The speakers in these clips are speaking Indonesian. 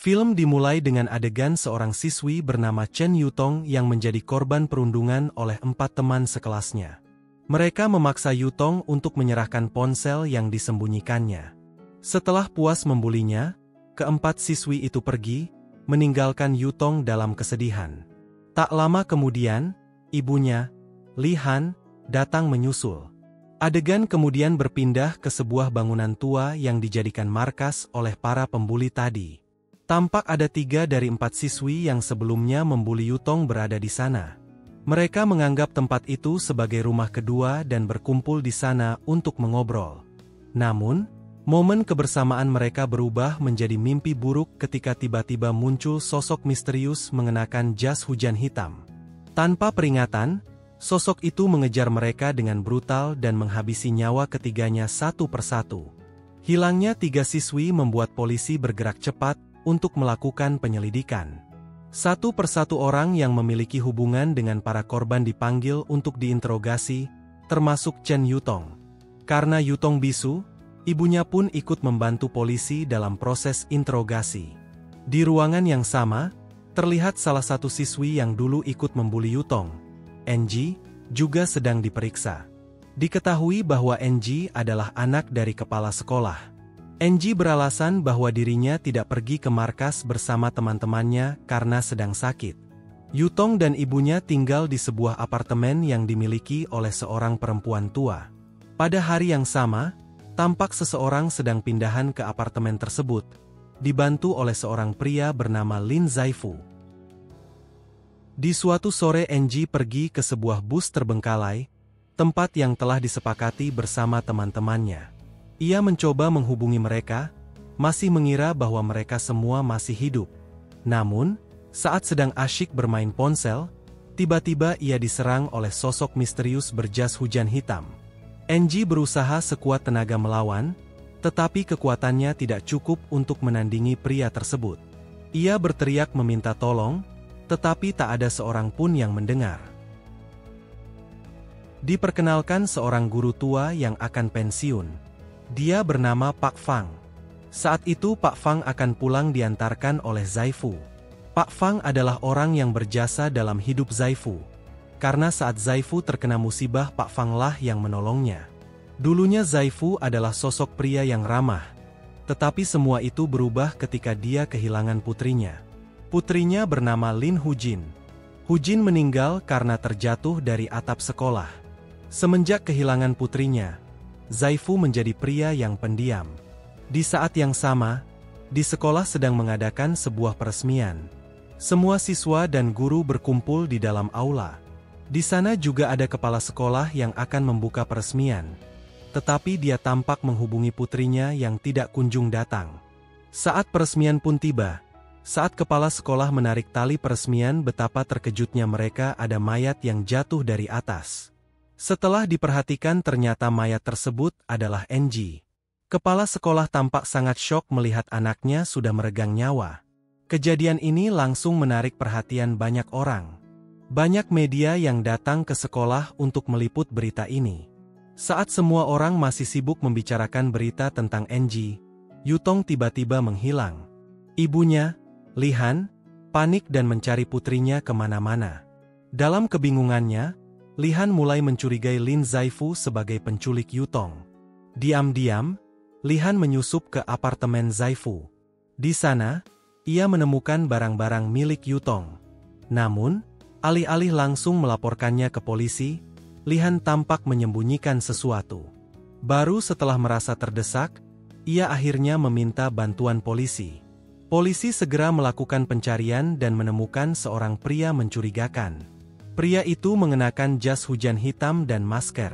Film dimulai dengan adegan seorang siswi bernama Chen Yutong yang menjadi korban perundungan oleh 4 teman sekelasnya. Mereka memaksa Yutong untuk menyerahkan ponsel yang disembunyikannya. Setelah puas membulinya, keempat siswi itu pergi, meninggalkan Yutong dalam kesedihan. Tak lama kemudian, ibunya, Li Han, datang menyusul. Adegan kemudian berpindah ke sebuah bangunan tua yang dijadikan markas oleh para pembuli tadi. Tampak ada 3 dari 4 siswi yang sebelumnya membuli Yutong berada di sana. Mereka menganggap tempat itu sebagai rumah kedua dan berkumpul di sana untuk mengobrol. Namun, momen kebersamaan mereka berubah menjadi mimpi buruk ketika tiba-tiba muncul sosok misterius mengenakan jas hujan hitam. Tanpa peringatan, sosok itu mengejar mereka dengan brutal dan menghabisi nyawa ketiganya satu persatu. Hilangnya 3 siswi membuat polisi bergerak cepat untuk melakukan penyelidikan. Satu persatu orang yang memiliki hubungan dengan para korban dipanggil untuk diinterogasi, termasuk Chen Yutong. Karena Yutong bisu, ibunya pun ikut membantu polisi dalam proses interogasi. Di ruangan yang sama, terlihat salah satu siswi yang dulu ikut membuli Yutong, NG, juga sedang diperiksa. Diketahui bahwa NG adalah anak dari kepala sekolah. NG beralasan bahwa dirinya tidak pergi ke markas bersama teman-temannya karena sedang sakit. Yutong dan ibunya tinggal di sebuah apartemen yang dimiliki oleh seorang perempuan tua. Pada hari yang sama, tampak seseorang sedang pindahan ke apartemen tersebut, dibantu oleh seorang pria bernama Lin Zaifu. Di suatu sore NG pergi ke sebuah bus terbengkalai, tempat yang telah disepakati bersama teman-temannya. Ia mencoba menghubungi mereka, masih mengira bahwa mereka semua masih hidup. Namun, saat sedang asyik bermain ponsel, tiba-tiba ia diserang oleh sosok misterius berjas hujan hitam. NG berusaha sekuat tenaga melawan, tetapi kekuatannya tidak cukup untuk menandingi pria tersebut. Ia berteriak meminta tolong, tetapi tak ada seorang pun yang mendengar. Diperkenalkan seorang guru tua yang akan pensiun. Dia bernama Pak Fang. Saat itu Pak Fang akan pulang diantarkan oleh Zaifu. Pak Fang adalah orang yang berjasa dalam hidup Zaifu. Karena saat Zaifu terkena musibah, Pak Fang lah yang menolongnya. Dulunya Zaifu adalah sosok pria yang ramah. Tetapi semua itu berubah ketika dia kehilangan putrinya. Putrinya bernama Lin Hujin. Hujin meninggal karena terjatuh dari atap sekolah. Semenjak kehilangan putrinya, Zaifu menjadi pria yang pendiam. Di saat yang sama, di sekolah sedang mengadakan sebuah peresmian. Semua siswa dan guru berkumpul di dalam aula. Di sana juga ada kepala sekolah yang akan membuka peresmian. Tetapi dia tampak menghubungi putrinya yang tidak kunjung datang. Saat peresmian pun tiba, saat kepala sekolah menarik tali peresmian, betapa terkejutnya mereka ada mayat yang jatuh dari atas. Setelah diperhatikan ternyata mayat tersebut adalah NG. Kepala sekolah tampak sangat syok melihat anaknya sudah meregang nyawa. Kejadian ini langsung menarik perhatian banyak orang. Banyak media yang datang ke sekolah untuk meliput berita ini. Saat semua orang masih sibuk membicarakan berita tentang NG, Yutong tiba-tiba menghilang. Ibunya, Li Han, panik dan mencari putrinya kemana-mana. Dalam kebingungannya, Li Han mulai mencurigai Lin Zaifu sebagai penculik Yutong. Diam-diam, Li Han menyusup ke apartemen Zaifu. Di sana, ia menemukan barang-barang milik Yutong. Namun, alih-alih langsung melaporkannya ke polisi, Li Han tampak menyembunyikan sesuatu. Baru setelah merasa terdesak, ia akhirnya meminta bantuan polisi. Polisi segera melakukan pencarian dan menemukan seorang pria mencurigakan. Pria itu mengenakan jas hujan hitam dan masker.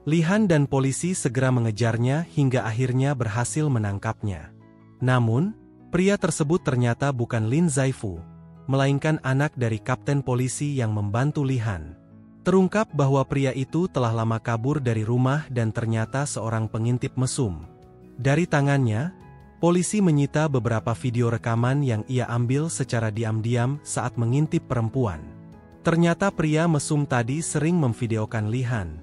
Li Han dan polisi segera mengejarnya hingga akhirnya berhasil menangkapnya. Namun, pria tersebut ternyata bukan Lin Zaifu, melainkan anak dari kapten polisi yang membantu Li Han. Terungkap bahwa pria itu telah lama kabur dari rumah dan ternyata seorang pengintip mesum. Dari tangannya, polisi menyita beberapa video rekaman yang ia ambil secara diam-diam saat mengintip perempuan. Ternyata pria mesum tadi sering memvideokan Li Han.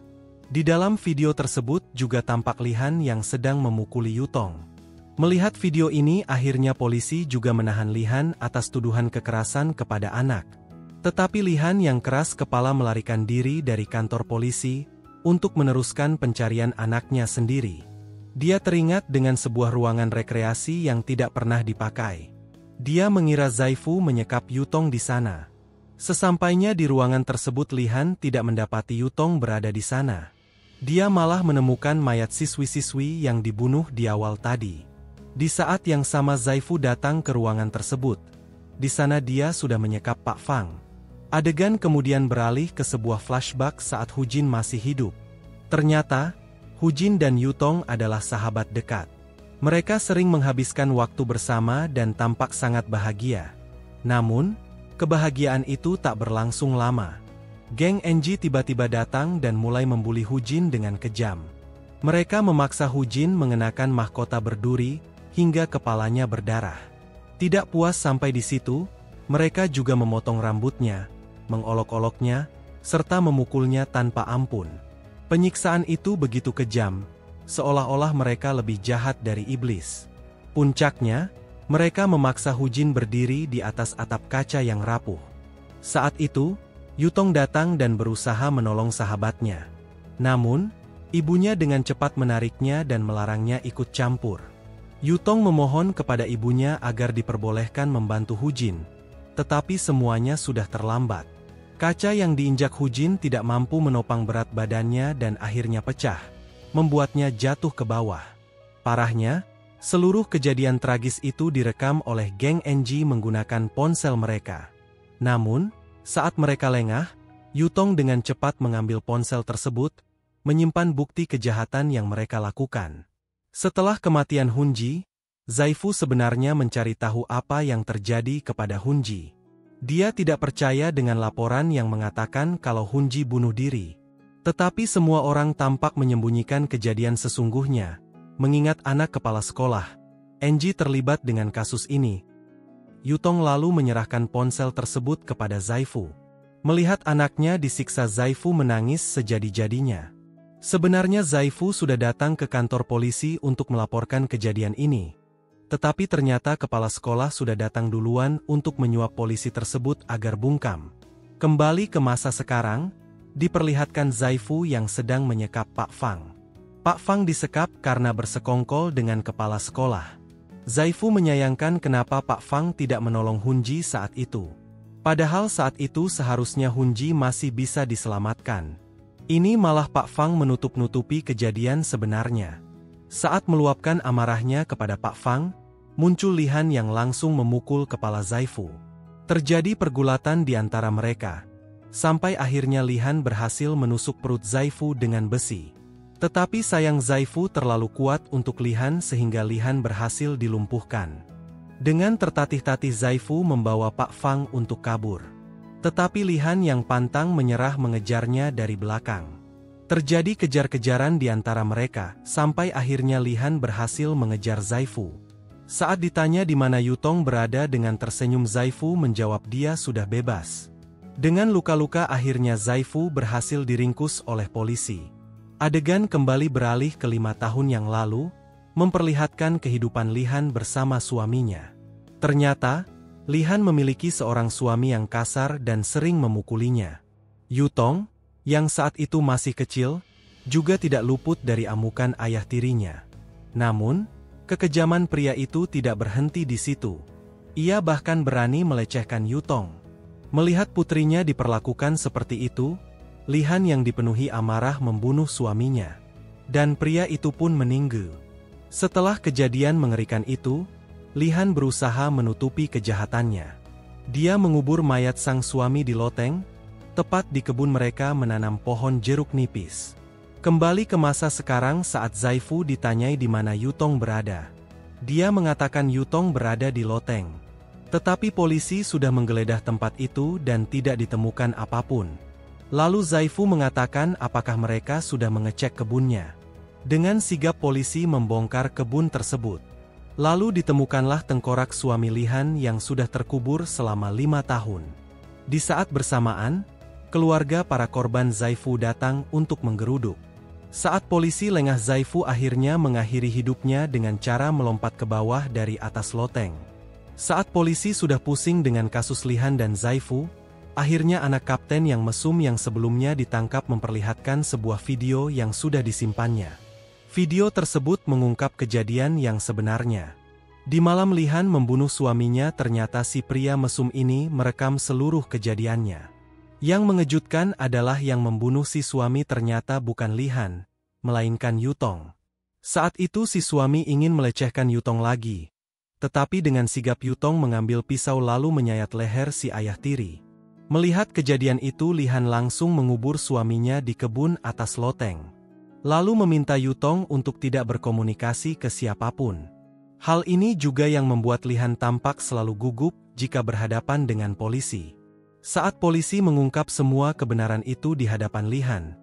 Di dalam video tersebut juga tampak Li Han yang sedang memukuli Yutong. Melihat video ini, akhirnya polisi juga menahan Lihan atas tuduhan kekerasan kepada anak. Tetapi Lihan yang keras kepala melarikan diri dari kantor polisi untuk meneruskan pencarian anaknya sendiri. Dia teringat dengan sebuah ruangan rekreasi yang tidak pernah dipakai. Dia mengira Zaifu menyekap Yutong di sana. Sesampainya di ruangan tersebut, Lihan tidak mendapati Yutong berada di sana. Dia malah menemukan mayat siswi-siswi yang dibunuh di awal tadi. Di saat yang sama Zaifu datang ke ruangan tersebut. Di sana dia sudah menyekap Pak Fang. Adegan kemudian beralih ke sebuah flashback saat Hujin masih hidup. Ternyata, Hujin dan Yutong adalah sahabat dekat. Mereka sering menghabiskan waktu bersama dan tampak sangat bahagia. Namun, kebahagiaan itu tak berlangsung lama. Geng NG tiba-tiba datang dan mulai membuli Hujin dengan kejam. Mereka memaksa Hujin mengenakan mahkota berduri hingga kepalanya berdarah. Tidak puas sampai di situ, mereka juga memotong rambutnya, mengolok-oloknya, serta memukulnya tanpa ampun. Penyiksaan itu begitu kejam, seolah-olah mereka lebih jahat dari iblis. Puncaknya, mereka memaksa Hujin berdiri di atas atap kaca yang rapuh. Saat itu, Yutong datang dan berusaha menolong sahabatnya. Namun, ibunya dengan cepat menariknya dan melarangnya ikut campur. Yutong memohon kepada ibunya agar diperbolehkan membantu Hujin, tetapi semuanya sudah terlambat. Kaca yang diinjak Hujin tidak mampu menopang berat badannya dan akhirnya pecah, membuatnya jatuh ke bawah. Parahnya, seluruh kejadian tragis itu direkam oleh geng NG menggunakan ponsel mereka. Namun, saat mereka lengah, Yutong dengan cepat mengambil ponsel tersebut, menyimpan bukti kejahatan yang mereka lakukan. Setelah kematian Hunji, Zaifu sebenarnya mencari tahu apa yang terjadi kepada Hunji. Dia tidak percaya dengan laporan yang mengatakan kalau Hunji bunuh diri. Tetapi semua orang tampak menyembunyikan kejadian sesungguhnya. Mengingat anak kepala sekolah, NG terlibat dengan kasus ini. Yutong lalu menyerahkan ponsel tersebut kepada Zaifu. Melihat anaknya disiksa, Zaifu menangis sejadi-jadinya. Sebenarnya Zaifu sudah datang ke kantor polisi untuk melaporkan kejadian ini. Tetapi ternyata kepala sekolah sudah datang duluan untuk menyuap polisi tersebut agar bungkam. Kembali ke masa sekarang, diperlihatkan Zaifu yang sedang menyekap Pak Fang. Pak Fang disekap karena bersekongkol dengan kepala sekolah. Zaifu menyayangkan kenapa Pak Fang tidak menolong Hunji saat itu. Padahal saat itu seharusnya Hunji masih bisa diselamatkan. Ini malah Pak Fang menutup-nutupi kejadian sebenarnya. Saat meluapkan amarahnya kepada Pak Fang, muncul Lihan yang langsung memukul kepala Zaifu. Terjadi pergulatan di antara mereka, sampai akhirnya Lihan berhasil menusuk perut Zaifu dengan besi. Tetapi sayang Zaifu terlalu kuat untuk Lihan sehingga Lihan berhasil dilumpuhkan. Dengan tertatih-tatih Zaifu membawa Pak Fang untuk kabur. Tetapi Lihan yang pantang menyerah mengejarnya dari belakang. Terjadi kejar-kejaran di antara mereka, sampai akhirnya Lihan berhasil mengejar Zaifu. Saat ditanya di mana Yutong berada, dengan tersenyum Zaifu menjawab dia sudah bebas. Dengan luka-luka akhirnya Zaifu berhasil diringkus oleh polisi. Adegan kembali beralih ke 5 tahun yang lalu, memperlihatkan kehidupan Lihan bersama suaminya. Ternyata, Lihan memiliki seorang suami yang kasar dan sering memukulinya. Yutong, yang saat itu masih kecil, juga tidak luput dari amukan ayah tirinya. Namun, kekejaman pria itu tidak berhenti di situ. Ia bahkan berani melecehkan Yutong. Melihat putrinya diperlakukan seperti itu, Lihan yang dipenuhi amarah membunuh suaminya. Dan pria itu pun meninggal. Setelah kejadian mengerikan itu, Lihan berusaha menutupi kejahatannya. Dia mengubur mayat sang suami di loteng, tepat di kebun mereka menanam pohon jeruk nipis. Kembali ke masa sekarang saat Zaifu ditanyai di mana Yutong berada. Dia mengatakan Yutong berada di loteng. Tetapi polisi sudah menggeledah tempat itu dan tidak ditemukan apapun. Lalu Zaifu mengatakan apakah mereka sudah mengecek kebunnya. Dengan sigap polisi membongkar kebun tersebut. Lalu ditemukanlah tengkorak suami Lihan yang sudah terkubur selama 5 tahun. Di saat bersamaan, keluarga para korban Zaifu datang untuk menggeruduk. Saat polisi lengah, Zaifu akhirnya mengakhiri hidupnya dengan cara melompat ke bawah dari atas loteng. Saat polisi sudah pusing dengan kasus Lihan dan Zaifu, akhirnya anak kapten yang mesum yang sebelumnya ditangkap memperlihatkan sebuah video yang sudah disimpannya. Video tersebut mengungkap kejadian yang sebenarnya. Di malam Lihan membunuh suaminya, ternyata si pria mesum ini merekam seluruh kejadiannya. Yang mengejutkan adalah yang membunuh si suami ternyata bukan Lihan, melainkan Yutong. Saat itu si suami ingin melecehkan Yutong lagi. Tetapi dengan sigap Yutong mengambil pisau lalu menyayat leher si ayah tiri. Melihat kejadian itu, Lihan langsung mengubur suaminya di kebun atas loteng. Lalu meminta Yutong untuk tidak berkomunikasi ke siapapun. Hal ini juga yang membuat Lihan tampak selalu gugup jika berhadapan dengan polisi. Saat polisi mengungkap semua kebenaran itu di hadapan Lihan,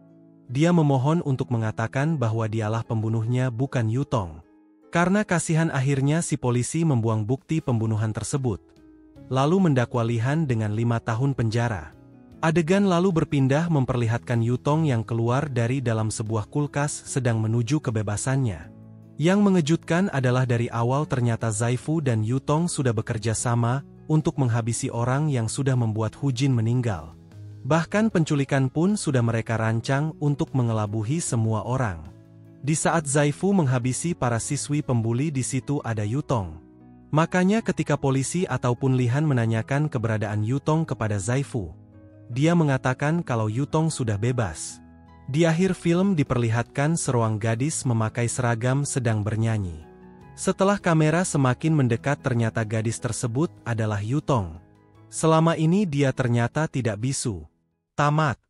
dia memohon untuk mengatakan bahwa dialah pembunuhnya bukan Yutong. Karena kasihan, akhirnya si polisi membuang bukti pembunuhan tersebut, lalu mendakwa Lihan dengan 5 tahun penjara. Adegan lalu berpindah memperlihatkan Yutong yang keluar dari dalam sebuah kulkas sedang menuju kebebasannya. Yang mengejutkan adalah dari awal ternyata Zaifu dan Yutong sudah bekerja sama untuk menghabisi orang yang sudah membuat Hu Jin meninggal. Bahkan penculikan pun sudah mereka rancang untuk mengelabuhi semua orang. Di saat Zaifu menghabisi para siswi pembuli, di situ ada Yutong. Makanya ketika polisi ataupun Lihan menanyakan keberadaan Yutong kepada Zaifu, dia mengatakan kalau Yutong sudah bebas. Di akhir film diperlihatkan seorang gadis memakai seragam sedang bernyanyi. Setelah kamera semakin mendekat, ternyata gadis tersebut adalah Yutong. Selama ini dia ternyata tidak bisu. Tamat.